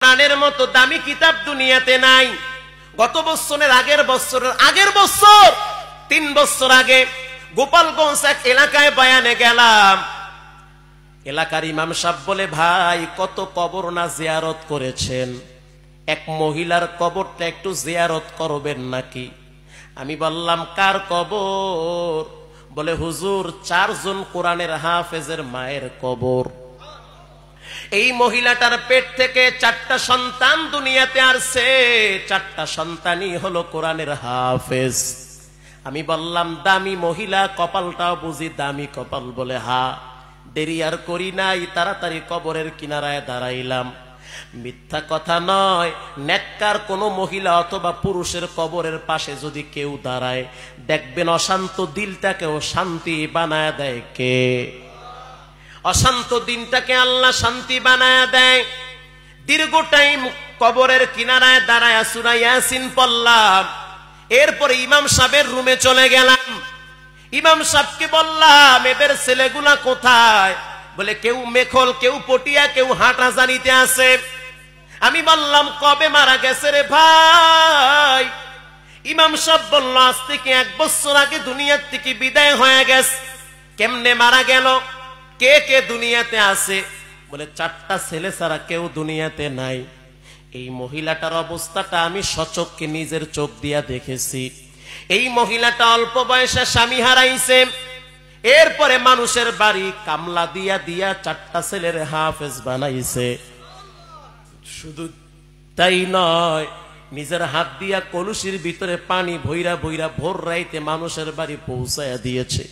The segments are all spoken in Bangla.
কোরআনের মতো দামি কিতাব দুনিয়াতে নাই। গত বছরের আগের বছর 3 বছর আগে গোপালগঞ্জ এক এলাকায় বয়ানে গেলাম। এলাকার ইমাম সাহেব বলে, ভাই কত কবর না জিয়ারত করেছেন, এক মহিলার কবরটা একটু জিয়ারত করবেন নাকি? আমি বললাম, কার কবর? বলে, হুজুর 4 জন কোরআনের হাফেজের মায়ের কবর। এই মহিলাটার পেট থেকে 4টা সন্তান দুনিয়াতে আসছে, 4টা সন্তানই হলো কোরআনের হাফেজ। আমি বললাম, দামি মহিলা, কপালটাও বুঝি দামি কপাল? বলে, হা। দেরি আর করি নাই, তাড়াতাড়ি কবরের কিনারায় দাঁড়াইলাম। মিথ্যা কথা নয়, নেককার কোনো মহিলা অথবা পুরুষের কবরের পাশে যদি কেউ দাঁড়ায়, দেখবেন অশান্ত দিলটাকেও শান্তি বানায় দেয় কে? অশান্ত দিনটাকে আল্লাহ শান্তি বানায় দেয়। দীর্ঘ টাইম কবরের কিনারায় দাঁড়ায় সূরা ইয়াসিন পড়লাম। এরপরে ইমাম সাহেবের রুমে চলে গেলাম। ইমাম সাহেবকে বললাম, এদের ছেলেগুলা কোথায়? বলে, কেউ মেখল, কেউ পটিয়া, কেউ হাটহাজারিতে আছে। আমি বললাম, কবে মারা গেছে রে ভাই? ইমাম সাহেব বলল, আজ থেকে 1 বছর আগে দুনিয়ার থেকে বিদায় হয়ে গেছে। কেমনে মারা গেল? কে কে দুনিয়াতে আছে? বলে, 4টা ছেলে ছাড়া কেউ দুনিয়াতে নাই। এই মহিলাটার অবস্থাটা আমি সচক্ষে নিজের চোখ দিয়া দেখেছি। এই মহিলাটা অল্প বয়সে স্বামী হারাইছে, এরপরে মানুষের বাড়ি কামলা দিয়া দিয়া 4টা ছেলের হাফেজ বানাইছে। শুধু তাই নয়, নিজের হাত দিয়া কলসির ভিতরে পানি ভৈরা ভৈরা ভোর রাইতে মানুষের বাড়ি পৌঁছায়া দিয়েছে।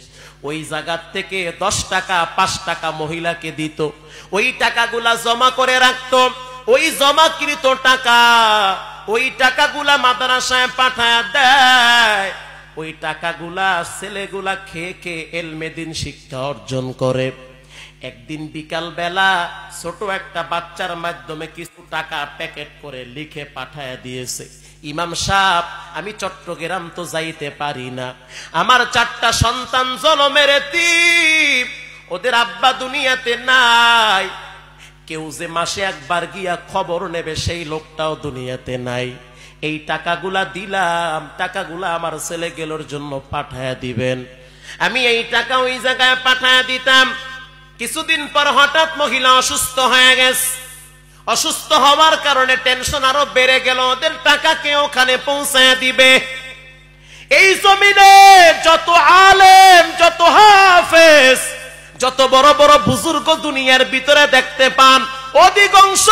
ওই জায়গার থেকে 10 টাকা 5 টাকা মহিলাকে দিত। ওই টাকাগুলা জমা করে রাখতো। ওই জমাকৃত টাকা, ওই টাকাগুলা মাদ্রাসায় পাঠায় দেয়। ওই টাকাগুলা ছেলেগুলা খেয়ে খেয়ে এলমেদিন শিক্ষা অর্জন করে। একদিন বিকাল বেলা ছোট একটা বাচ্চার মাধ্যমে কিছু টাকা প্যাকেট করে লিখে পাঠায় দিয়েছে, ইমাম সাহেব আমি চট্টগ্রাম তো যাইতে পারি না, আমার 4টা সন্তান জনমের এতিম, ওদের আব্বা দুনিয়াতে নাই, কেউ যে মাসে একবার গিয়া খবর নেবে সেই লোকটাও দুনিয়াতে নাই। এই টাকাগুলা দিলাম, টাকাগুলা আমার ছেলে গেলোর জন্য পাঠায় দিবেন। আমি এই টাকা ওই জায়গায় পাঠায় দিতাম। কিছুদিন পর হঠাৎ মহিলা অসুস্থ হয়ে গেছে। অসুস্থ হওয়ার কারণে টেনশন আরো বেড়ে গেল, ওদের টাকা কে ওখানে পৌঁছায় দিবে। এই জমিনে যত আলেম, যত হাফেজ, যত বড় বড় বুজুর্গ দুনিয়ার ভিতরে দেখতে পান, অধিকাংশ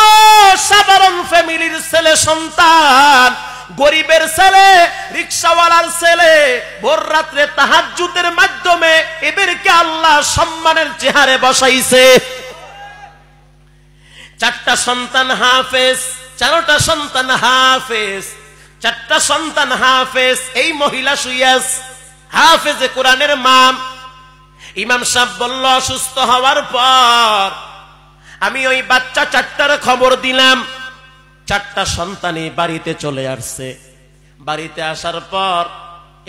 সাধারণ ফ্যামিলির ছেলে সন্তান, গরিবের ছেলে, রিকশাওয়ালার ছেলে, ভোর রাত্রে তাহাজ্জুদের মাধ্যমে এদেরকে আল্লাহ সম্মানের চেহারে বসাইছে। 4টা সন্তান হাফেজ, 4টা সন্তান হাফেজ, 4টা সন্তান হাফেজ। এই মহিলা শুইয়াস হাফেজে কোরআনের মা। ইমাম সাহেব বলল, অসুস্থ হওয়ার পর আমি ওই বাচ্চা 4টার খবর দিলাম। 4টা সন্তানই বাড়িতে চলে আসছে। বাড়িতে আসার পর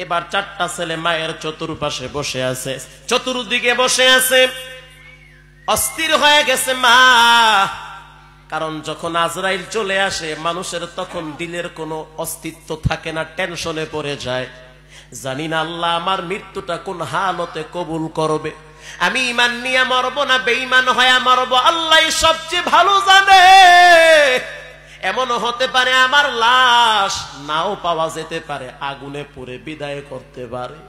এবার 4টা ছেলে মায়ের চতুর্পাশে বসে আছে, চতুর্দিকে বসে আছে, অস্থির হয়ে গেছে মা। কারণ যখন আজরাইল চলে আসে মানুষের তখন দিলের কোনো অস্তিত্ব থাকে না, টেনশনে পড়ে যায়। জানি না আল্লাহ আমার মৃত্যুটা কোন হালতে কবুল করবে, আমি ঈমান নিয়ে মরব না বেঈমান হয়ে মরব, আল্লাহ সবচেয়ে ভালো জানে। এমনও হতে পারে আমার লাশ নাও পাওয়া যেতে পারে, আগুনে পুড়ে বিদায় করতে পারে।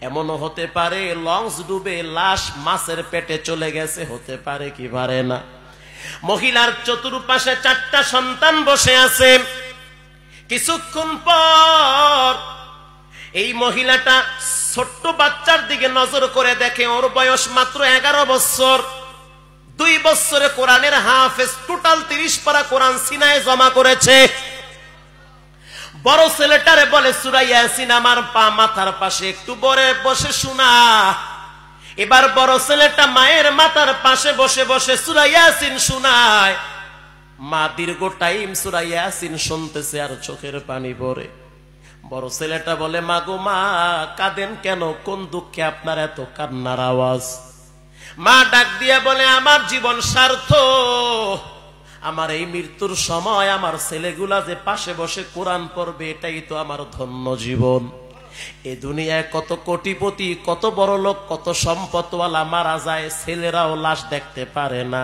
এমনও হতে পারে লঞ্চ ডুবে লাশ মাছের পেটে চলে গেছে, হতে পারে কি পারে না। মহিলার চতুর্পাশে 4টা সন্তান বসে আছে। কিছুক্ষণ পর এই মহিলাটা ছোট্ট বাচ্চার দিকে নজর করে দেখে, ওর বয়স মাত্র 11 বছর। 2 বছরে কোরআনের হাফেজ, টোটাল 30 পারা কোরআন সিনায় জমা করেছে। বড় ছেলেটারে বলে, সূরা ইয়াসিন আমার মাথার পাশে একটু বসে শোনা। এবার বড় ছেলেটা মায়ের মাথার পাশে বসে বসে সূরা ইয়াসিন শোনায়। মা দীর্ঘ টাইম সূরা ইয়াসিন শুনতেছে আর চোখের পানি পড়ে। বড় ছেলেটা বলে, মা গো মা, কাঁদেন কেন? কোন দুঃখে আপনার এত কান্নার আওয়াজ? মা ডাক দিয়ে বলে, আমার জীবন সার্থক, আমার এই মৃত্যুর সময় আমার ছেলেগুলা যে পাশে বসে কোরআন পড়বে, এটাই তো আমার ধন্য জীবন। এ দুনিয়ায় কত কোটিপতি, কত বড় লোক, কত সম্পদওয়ালা মারা যায়, ছেলেরাও লাশ দেখতে পারে না,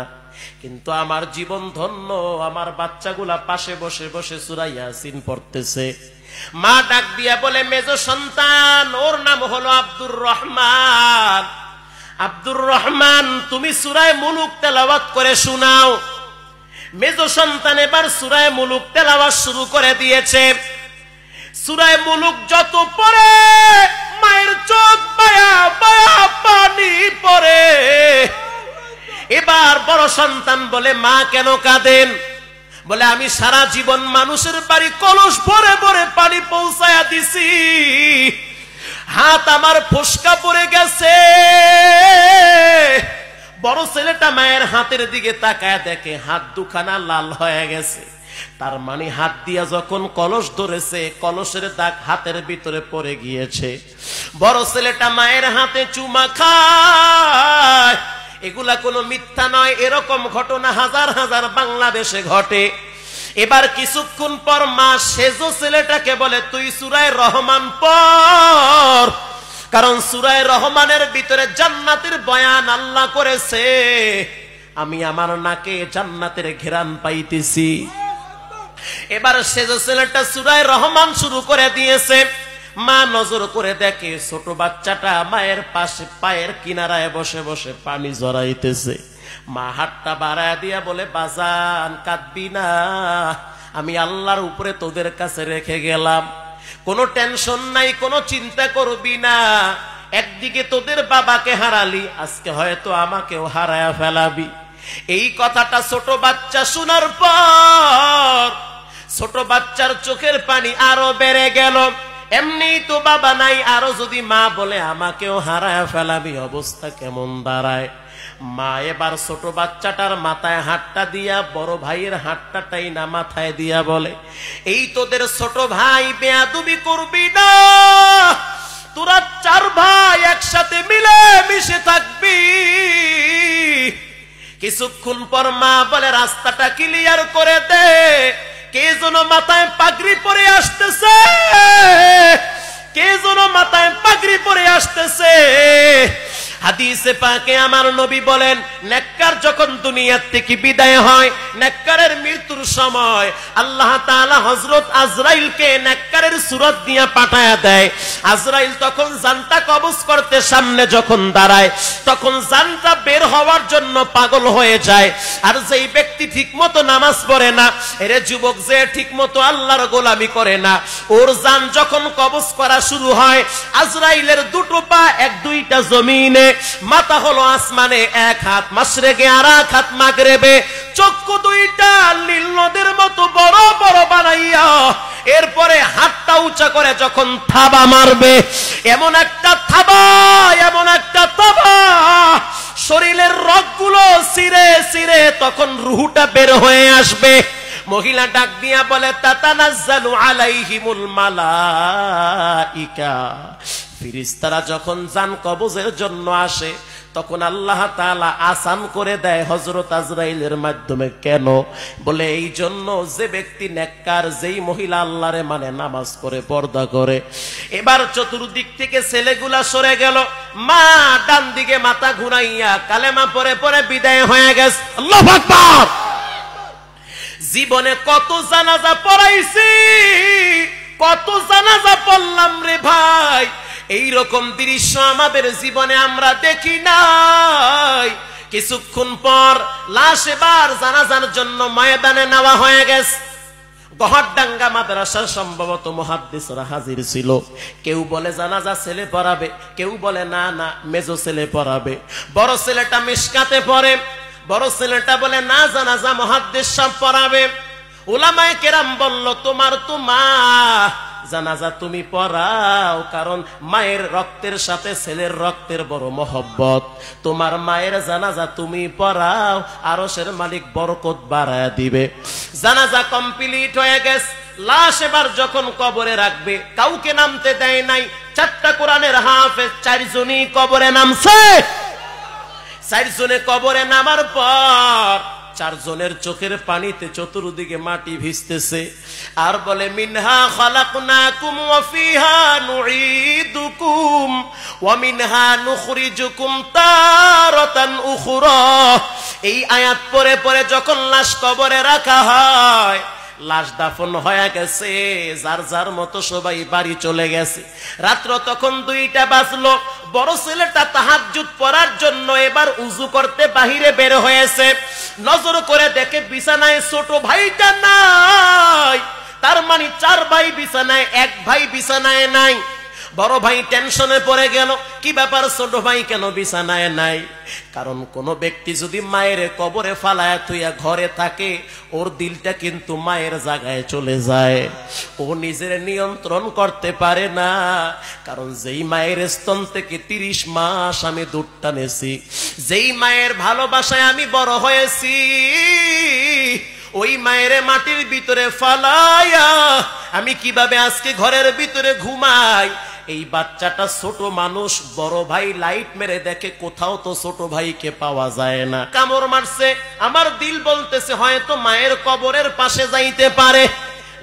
কিন্তু আমার জীবন ধন্য। আমার বাচ্চাগুলা পাশে বসে বসে সূরা ইয়াসিন পড়তেছে। মা ডাক দিয়া বলে, মেজো সন্তান, ওর নাম হলো আব্দুর রহমান। আব্দুর রহমান, তুমি সূরা মুলুক তেলাওয়াত করে শোনাও। মেজো সন্তান এবার সূরা মুলুক তেলাওয়াত শুরু করে দিয়েছে। সূরা মুলুক যত পড়ে মায়ের চোখ বায়া বায়া পানি পড়ে। এবার বড় সন্তান বলে, মা কেন কাঁদেন? বলে, আমি সারা জীবন মানুষের বাড়ি কলস ভরে ভরে পানি পৌঁছায়া দিছি, হাত আমার ফসকা পড়ে গেছে। বড় ছেলেটা মায়ের হাতের দিকে তাকায় দেখে হাত দুখানা লাল হয়ে গেছে। তার মানে হাত দিয়া যখন কলস ধরেছে, কলসের দাগ হাতের ভিতরে পড়ে গিয়েছে। বড় ছেলেটা মায়ের হাতে চুমা খায়। এগুলা কোনো মিথ্যা নয়, এরকম ঘটনা হাজার হাজার বাংলাদেশে ঘটে। এবার কিছুক্ষণ পর মা সেজো ছেলেটাকে বলে, তুই সূরা রহমান পড়, কারণ সূরা রহমানের ভিতরে জান্নাতের বয়ান আল্লাহ করেছে। আমি আমার নাকে জান্নাতের ঘেরান পাইতেছি। এবার সেজো ছেলেটা সূরা রহমান শুরু করে দিয়েছে। মা নজর করে দেখে ছোট বাচ্চাটা মায়ের পাশে পায়ের কিনারায় বসে বসে পানি জড়াইতেছে। মা হাতটা বাড়ায় দিয়া বলে, বাজান কাঁদবি না, আমি আল্লাহর উপরে তোদের কাছে রেখে গেলাম, কোনো টেনশন নাই, কোনো চিন্তা করবি না। একদিকে তোদের বাবাকে হারালি, আজকে হয়তো আমাকেও হারায়া ফেলাবি। এই কথাটা ছোট বাচ্চা শোনার পর ছোট বাচ্চার চোখের পানি আরো বেড়ে গেল। এমনি তো বাবা নাই, আরো যদি মা বলে আমাকেও হারায়া ফেলাবি, অবস্থা কেমন দাঁড়ায়। মা এবার ছোট বাচ্চাটার মাথায় হাতটা দিয়া বড় ভাইয়ের হাতটা টাইনা মাথায় দিয়া বলে, এই তোদের ছোট ভাই, বেয়াদবি করবি না, তোরা চার ভাই একসাথে মিলে মিশে থাকবি। কিছুক্ষণ পর মা বলে, রাস্তাটা ক্লিয়ার করে দে, কে যেন মাথায় পাগড়ি পরে আসতেছে, কে যেন মাথায় পাগড়ি পরে আসতেছে। হাদিসে পাকে আমার নবী বলেন, নেককার যখন দুনিয়া থেকে বিদায় হয়, নেককারের মৃত্যুর সময় আল্লাহ তাআলা হযরত আজরাইলকে নেককারের সূরত দিয়ে পাঠায়া দেয়। আজরাইল তখন জানটা কবজ করতে সামনে যখন দাঁড়ায়, তখন জানটা বের হওয়ার জন্য পাগল হয়ে যায়। আর যেই ব্যক্তি ঠিকমতো নামাজ পড়ে না, এরে যুবক, যে ঠিকমতো আল্লাহর গোলামি করে না, ওর জান যখন কবজ করা শুরু হয়, আজরাইলের দুটো পা এক দুইটা জমিনে, মাথা হলো আসমানে, এক হাত মাশরিকে আর এক হাত মাগরিবে, চক্ষু দুইটা নীল নদের মতো বড় বড় বানাইয়া এরপরে হাতটা উঁচা করে যখন থাবা মারবে, এমন একটা থাবা, এমন একটা থাবা, শরীরের রগগুলো ছিঁড়ে ছিঁড়ে তখন রুহটা বের হয়ে আসবে। মহিলা ডাক দিয়া বলে, তাতানাজ্জালু আলাইহিমুল মালাইকা। ফেরেশতারা যখন জান কবজের জন্য আসে, তখন আল্লাহ তাআলা আসান করে দেয় হযরত আজরাইলের মাধ্যমে। কেন? বলে এই জন্য, যে ব্যক্তি নেককার, যেই মহিলা আল্লাহরে মানে, নামাজ পড়ে, পর্দা করে। এবার চতুর্দিক থেকে ছেলেগুলা সরে গেল। মা ডান দিকে মাথা ঘুরাইয়া কালেমা পড়ে পড়ে বিদায় হয়ে গেছে। আল্লাহু আকবার। জীবনে কত জানাজা পড়াইছি, কত জানাজা পড়লাম রে ভাই, এই রকম দৃশ্য আমাদের জীবনে আমরা দেখি নাই। কিছুক্ষণ পর লাশ এবার জানাজার জন্য ময়দানে নেওয়া হয়ে গেছে। গহরডাঙ্গা মাদ্রাসার সম্ভবত মুহাদ্দিসরা হাজির ছিল। কেউ বলে জানাজা ছেলে পড়াবে, কেউ বলে না না মেজো ছেলে পড়াবে। বড় ছেলেটা মিশকাতে পড়ে, বড় ছেলেটা বলে না, জানাজা মুহাদ্দিস সাহেব পড়াবে। উলামায়ে কেরাম বলল, তোমার তো মা, জানাজা তুমি পড়াও, কারণ মায়ের রক্তের সাথে ছেলের রক্তের বড় মহব্বত। তোমার মায়ের জানাজা তুমি পড়াও, আরশের মালিক বরকত বাড়ায়া দিবে। জানাজা কমপ্লিট হয়ে গেছে। লাশ এবার যখন কবরে রাখবে, কাউকে নামতে দেয় নাই। 4টা কোরআনের হাফেজ 4 জনই কবরে নামছে। 4 জনে কবরে নামার পর চারজনের চোখের পানিতে চতুর্দিকে মাটি ভিজতেছে আর বলে মিনহা খালাকনাকুম ওয়া ফিহা নুঈদুকুম ওয়া মিনহা নুখরিজুকুম তারাতান উখরা। এই আয়াত পড়ে পড়ে যখন লাশ কবরে রাখা হয়, লাশ দাফন হয়ে গেছে, যার যার মতো সবাই বাড়ি চলে গেছে। রাত্র তখন 2টা বাজলো। বড় ছেলেটা তাহাজ্জুদ পড়ার জন্য এবার উযু করতে বাহিরে বের হয়েছে। নজর করে দেখে বিছানায় ছোট ভাইটা নাই। তার মানে 4 ভাই বিছানায়, 1 ভাই বিছানায় নাই। বড় ভাই টেনশনে পড়ে গেল, কি ব্যাপার ছোট ভাই কেন বিছানায় নাই? কারণ কোন ব্যক্তি যদি মায়ের কবরে ফালায়া থুইয়া ঘরে থাকে, ওর দিলটা কিন্তু মায়ের জায়গায় চলে যায়, ও নিজের নিয়ন্ত্রণ করতে পারে না। কারণ যেই মায়ের স্তন থেকে 30 মাস আমি দুধ টানেছি, যেই মায়ের ভালোবাসায় আমি বড় হয়েছি, ওই মায়ের মাটির ভিতরে ফালায়া আমি কিভাবে আজকে ঘরের ভিতরে ঘুমাই? এই বাচ্চাটা ছোট মানুষ, বড় ভাই লাইট মেরে দেখে কোথাও তো ছোট ভাইকে পাওয়া যায় না। কামড় মারছে, আমার দিল বলতেছে হয়তো মায়ের কবরের পাশে যাইতে পারে।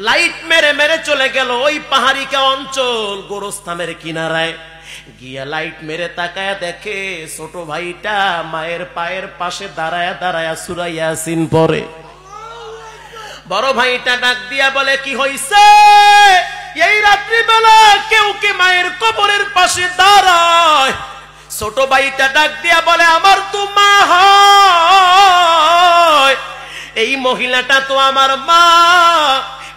লাইট মেরে মেরে চলে গেল ওই পাহাড়িকা অঞ্চল, গোরস্থানের কিনারায় গিয়া লাইট মেরে তাকায় দেখে ছোট ভাইটা মায়ের পায়ের পাশে দাঁড়ায়া দাঁড়ায়া সূরা ইয়াসিন পড়ে। বড় ভাইটা ডাক দিয়া বলে, কি হইছে? এই রাত্রিবেলা কেউ কি মায়ের কবরের পাশে দাঁড়ায়? ছোট ভাইটা ডাক দিয়া বলে, আমার তো মা হয়, এই মহিলাটা তো আমার মা।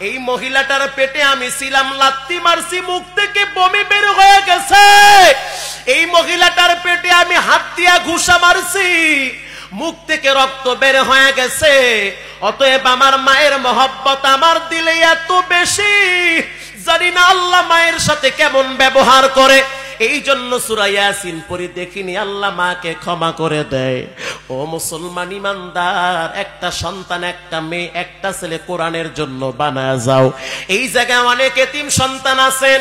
এই মহিলাটার পেটে আমি ছিলাম, লাত্তি মারছি, মুখ থেকে বমি বের হয়ে গেছে। এই মহিলাটার পেটে আমি হাত দিয়া ঘুষা মারছি, মুখ থেকে রক্ত বের হয়ে গেছে। অতএব আমার মায়ের মহব্বত আমার দিলে এত বেশি, জানি না আল্লাহ মায়ের সাথে কেমন ব্যবহার করে। এই জন্য সূরা ইয়াসিন পড়ি, দেখিনি আল্লাহ মাকে ক্ষমা করে দেয়। ও মুসলমান ইমানদার, একটা সন্তান, একটা মেয়ে, একটা ছেলে কোরআনের জন্য বানায় যাও। এই জায়গায় অনেক এতিম সন্তান আছেন,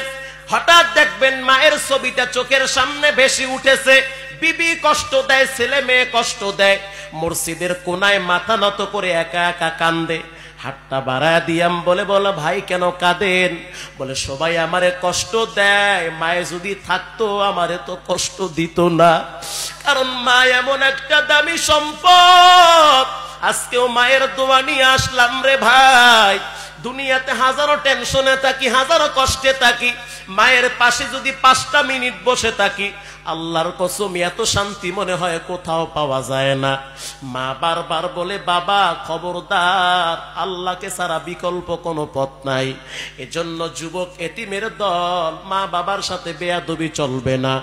হঠাৎ দেখবেন মায়ের ছবিটা চোখের সামনে ভেসে উঠেছে, বিবি কষ্ট দেয়, ছেলে মেয়ে কষ্ট দেয়, মসজিদের কোনায় মাথা নত করে একা একা কান্দে। হাতটা বাড়ায় দিয়াম বলে, বলে ভাই কেন কাঁদেন? বলে সবাই আমারে কষ্ট দেয়, মায়ে যদি থাকতো আমারে তো কষ্ট দিত না। কারণ মা এমন একটা দামি সম্পদ। আজকেও মায়ের দোয়া নিয়ে আসলাম রে ভাই। দুনিয়াতে হাজারো টেনশনে থাকি, হাজারো কষ্টে থাকি, মায়ের পাশে যদি 5টা মিনিট বসে থাকি, আল্লাহর কসম এত শান্তি মনে হয় কোথাও পাওয়া যায় না। মা বারবার বলে, বাবা খবরদার, আল্লাহকে ছাড়া বিকল্প কোনো পথ নাই। এজন্য যুবক এতিমের দল, মা বাবার সাথে বেয়াদবি চলবে না।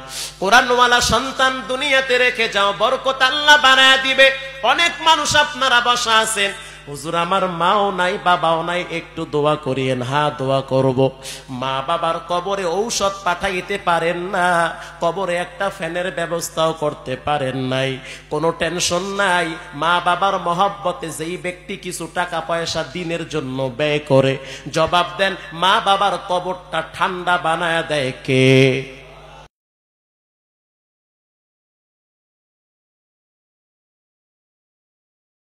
কোরআনওয়ালা সন্তান দুনিয়াতে রেখে যাও, বরকত আল্লাহ বানায় দিবে। অনেক মানুষ আপনারা বসা আছেন, হুজুর আমার মাও নাই বাবাও নাই, একটু দোয়া করিয়েন। হ্যাঁ দোয়া করব। মা বাবার কবরে ঔষধ পাঠাইতে পারেন না, কবরে একটা ফ্যানের ব্যবস্থাও করতে পারেন নাই, কোনো টেনশন নাই। মা বাবার মহব্বতে যেই ব্যক্তি কিছু টাকা পয়সা দিনের জন্য ব্যয় করে, জবাব দেন মা বাবার কবরটা ঠান্ডা বানায় দেয় কে?